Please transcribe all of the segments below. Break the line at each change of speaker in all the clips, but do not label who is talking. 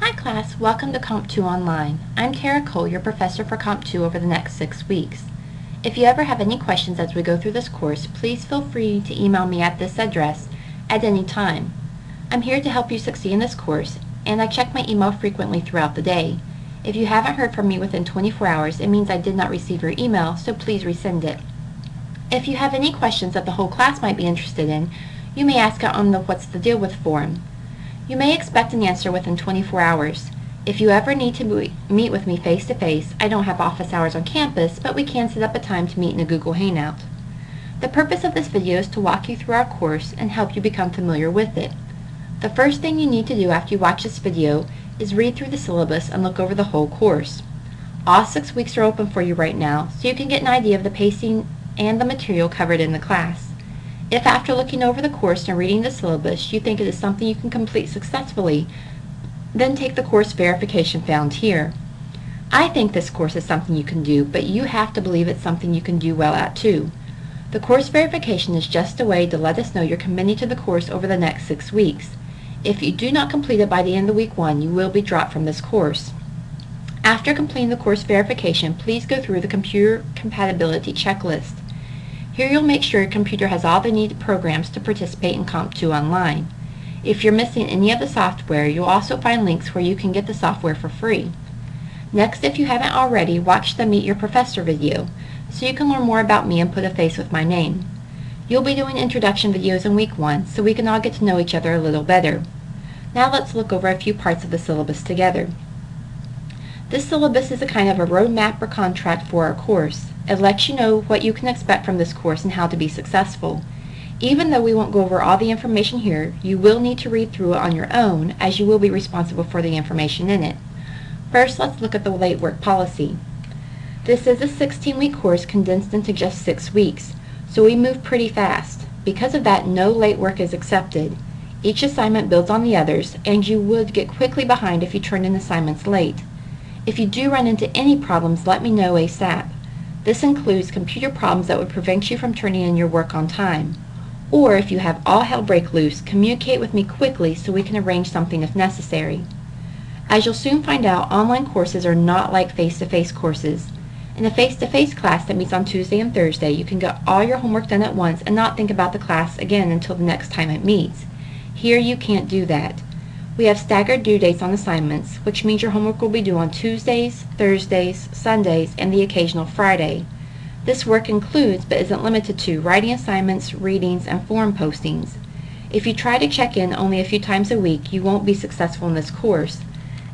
Hi class, welcome to Comp 2 Online. I'm Tara Cole, your professor for Comp 2 over the next 6 weeks. If you ever have any questions as we go through this course, please feel free to email me at this address at any time. I'm here to help you succeed in this course, and I check my email frequently throughout the day. If you haven't heard from me within 24 hours, it means I did not receive your email, so please resend it. If you have any questions that the whole class might be interested in, you may ask it on the What's the Deal With forum. You may expect an answer within 24 hours. If you ever need to meet with me face-to-face, I don't have office hours on campus, but we can set up a time to meet in a Google Hangout. The purpose of this video is to walk you through our course and help you become familiar with it. The first thing you need to do after you watch this video is read through the syllabus and look over the whole course. All 6 weeks are open for you right now, so you can get an idea of the pacing and the material covered in the class. If after looking over the course and reading the syllabus you think it is something you can complete successfully, then take the course verification found here. I think this course is something you can do, but you have to believe it's something you can do well at too. The course verification is just a way to let us know you're committing to the course over the next 6 weeks. If you do not complete it by the end of week 1, you will be dropped from this course. After completing the course verification, please go through the computer compatibility checklist. Here you'll make sure your computer has all the needed programs to participate in Comp 2 Online. If you're missing any of the software, you'll also find links where you can get the software for free. Next, if you haven't already, watch the Meet Your Professor video, so you can learn more about me and put a face with my name. You'll be doing introduction videos in week 1, so we can all get to know each other a little better. Now let's look over a few parts of the syllabus together. This syllabus is a kind of a roadmap or contract for our course. It lets you know what you can expect from this course and how to be successful. Even though we won't go over all the information here, you will need to read through it on your own, as you will be responsible for the information in it. First, let's look at the late work policy. This is a 16-week course condensed into just 6 weeks, so we move pretty fast. Because of that, no late work is accepted. Each assignment builds on the others, and you would get quickly behind if you turned in assignments late. If you do run into any problems, let me know ASAP. This includes computer problems that would prevent you from turning in your work on time. Or if you have all hell break loose, communicate with me quickly so we can arrange something if necessary. As you'll soon find out, online courses are not like face-to-face courses. In a face-to-face class that meets on Tuesday and Thursday, you can get all your homework done at once and not think about the class again until the next time it meets. Here you can't do that. We have staggered due dates on assignments, which means your homework will be due on Tuesdays, Thursdays, Sundays, and the occasional Friday. This work includes, but isn't limited to, writing assignments, readings, and forum postings. If you try to check in only a few times a week, you won't be successful in this course.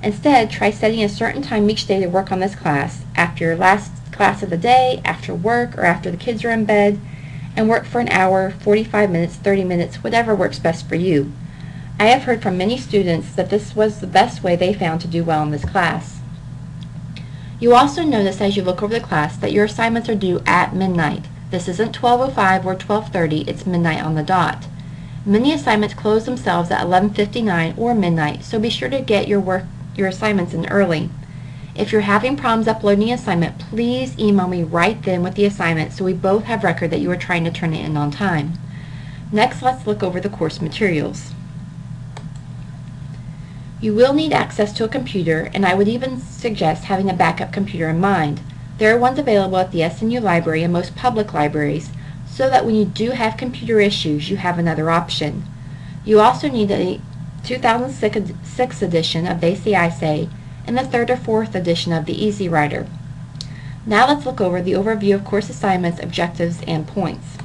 Instead, try setting a certain time each day to work on this class, after your last class of the day, after work, or after the kids are in bed, and work for an hour, 45 minutes, 30 minutes, whatever works best for you. I have heard from many students that this was the best way they found to do well in this class. You also notice as you look over the class that your assignments are due at midnight. This isn't 12:05 or 12:30, it's midnight on the dot. Many assignments close themselves at 11:59 or midnight, so be sure to get your assignments in early. If you're having problems uploading an assignment, please email me right then with the assignment so we both have record that you are trying to turn it in on time. Next, let's look over the course materials. You will need access to a computer, and I would even suggest having a backup computer in mind. There are ones available at the SNU library and most public libraries, so that when you do have computer issues, you have another option. You also need a 2006 edition of ACISA and the 3rd or 4th edition of the Easy Writer. Now let's look over the overview of course assignments, objectives, and points.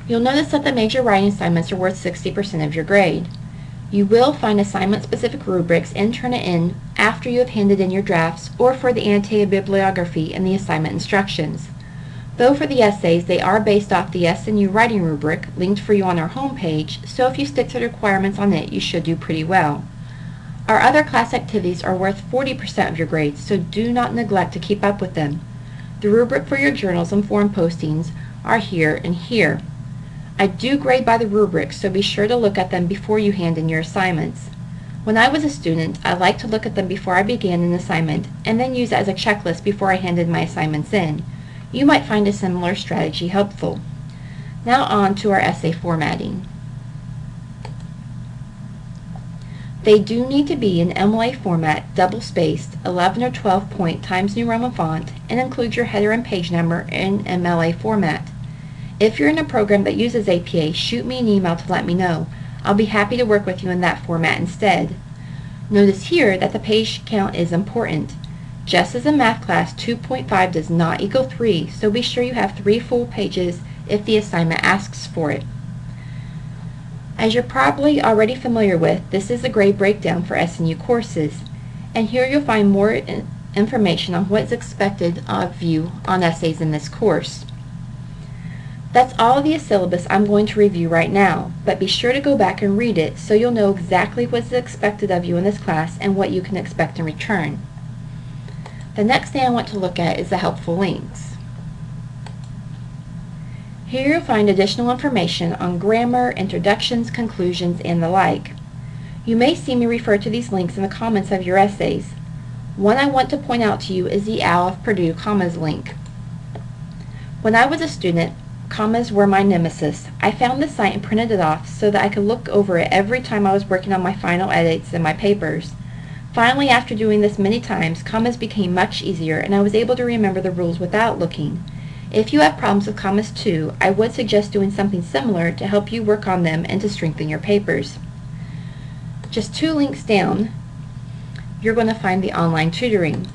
You'll notice that the major writing assignments are worth 60% of your grade. You will find assignment-specific rubrics and turn it in after you have handed in your drafts or for the annotated bibliography and the assignment instructions. Though for the essays, they are based off the SNU writing rubric linked for you on our homepage, so if you stick to the requirements on it, you should do pretty well. Our other class activities are worth 40% of your grades, so do not neglect to keep up with them. The rubric for your journals and forum postings are here and here. I do grade by the rubrics, so be sure to look at them before you hand in your assignments. When I was a student, I liked to look at them before I began an assignment, and then use it as a checklist before I handed my assignments in. You might find a similar strategy helpful. Now on to our essay formatting. They do need to be in MLA format, double-spaced, 11 or 12 point Times New Roman font, and include your header and page number in MLA format. If you're in a program that uses APA, shoot me an email to let me know. I'll be happy to work with you in that format instead. Notice here that the page count is important. Just as in math class, 2.5 does not equal 3, so be sure you have 3 full pages if the assignment asks for it. As you're probably already familiar with, this is a grade breakdown for SNU courses, and here you'll find more information on what's expected of you on essays in this course. That's all of the syllabus I'm going to review right now, but be sure to go back and read it so you'll know exactly what's expected of you in this class and what you can expect in return. The next thing I want to look at is the helpful links. Here you'll find additional information on grammar, introductions, conclusions, and the like. You may see me refer to these links in the comments of your essays. One I want to point out to you is the OWL of Purdue commas link. When I was a student, commas were my nemesis. I found this site and printed it off so that I could look over it every time I was working on my final edits in my papers. Finally, after doing this many times, commas became much easier and I was able to remember the rules without looking. If you have problems with commas too, I would suggest doing something similar to help you work on them and to strengthen your papers. Just 2 links down, you're going to find the online tutoring.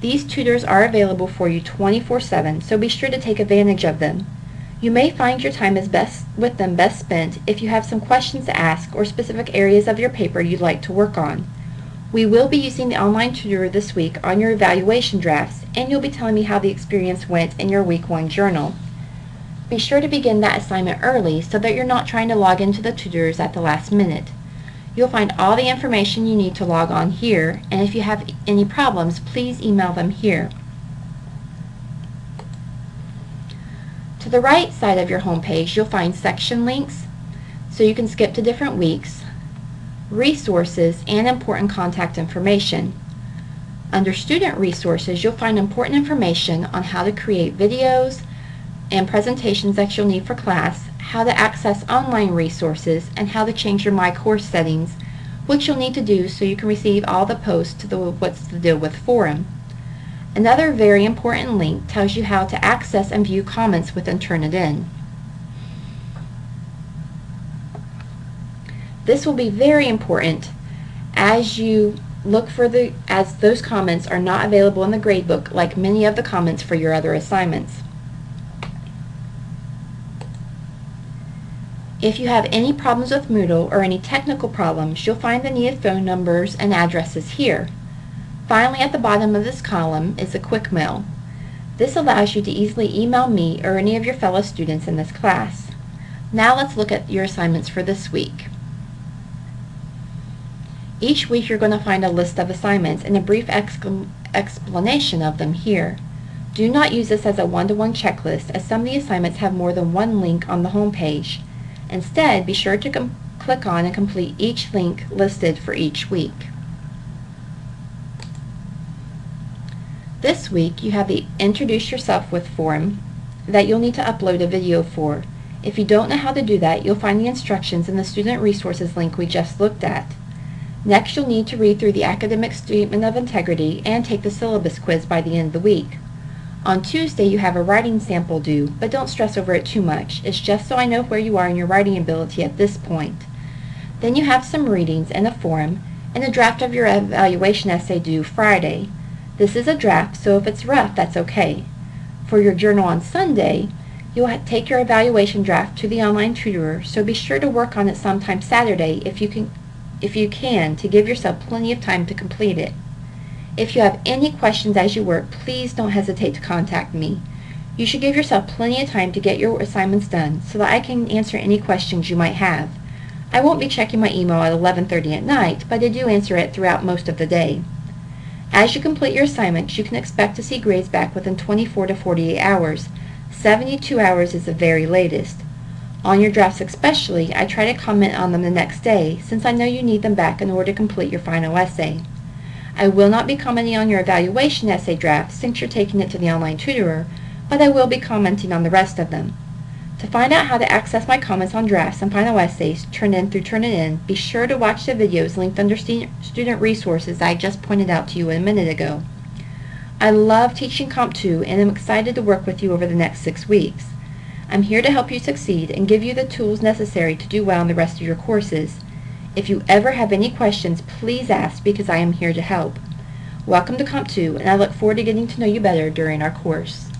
These tutors are available for you 24/7, so be sure to take advantage of them. You may find your time is best spent if you have some questions to ask or specific areas of your paper you'd like to work on. We will be using the online tutor this week on your evaluation drafts, and you'll be telling me how the experience went in your week 1 journal. Be sure to begin that assignment early so that you're not trying to log into the tutors at the last minute. You'll find all the information you need to log on here, and if you have any problems, please email them here. To the right side of your home page, you'll find section links, so you can skip to different weeks, resources, and important contact information. Under student resources, you'll find important information on how to create videos and presentations that you'll need for class, how to access online resources, and how to change your My Course settings, which you'll need to do so you can receive all the posts to the What's the Deal With forum. Another very important link tells you how to access and view comments with Turnitin. This will be very important as you look for as those comments are not available in the gradebook like many of the comments for your other assignments. If you have any problems with Moodle or any technical problems, you'll find the needed phone numbers and addresses here. Finally, at the bottom of this column is a quick mail. This allows you to easily email me or any of your fellow students in this class. Now let's look at your assignments for this week. Each week you're going to find a list of assignments and a brief explanation of them here. Do not use this as a one-to-one checklist, as some of the assignments have more than one link on the home page. Instead, be sure to click on and complete each link listed for each week. This week you have the Introduce Yourself With form that you'll need to upload a video for. If you don't know how to do that, you'll find the instructions in the Student Resources link we just looked at. Next, you'll need to read through the Academic Statement of Integrity and take the syllabus quiz by the end of the week. On Tuesday, you have a writing sample due, but don't stress over it too much. It's just so I know where you are in your writing ability at this point. Then you have some readings and a forum, and a draft of your evaluation essay due Friday. This is a draft, so if it's rough, that's okay. For your journal on Sunday, you'll take your evaluation draft to the online tutor, so be sure to work on it sometime Saturday if you can, to give yourself plenty of time to complete it. If you have any questions as you work, please don't hesitate to contact me. You should give yourself plenty of time to get your assignments done so that I can answer any questions you might have. I won't be checking my email at 11:30 at night, but I do answer it throughout most of the day. As you complete your assignments, you can expect to see grades back within 24 to 48 hours. 72 hours is the very latest. On your drafts especially, I try to comment on them the next day, since I know you need them back in order to complete your final essay. I will not be commenting on your evaluation essay draft since you're taking it to the online tutorer, but I will be commenting on the rest of them. To find out how to access my comments on drafts and final essays, Turnitin through Turnitin, be sure to watch the videos linked under student resources I just pointed out to you a minute ago. I love teaching Comp 2 and am excited to work with you over the next 6 weeks. I'm here to help you succeed and give you the tools necessary to do well in the rest of your courses. If you ever have any questions, please ask because I am here to help. Welcome to Comp 2, and I look forward to getting to know you better during our course.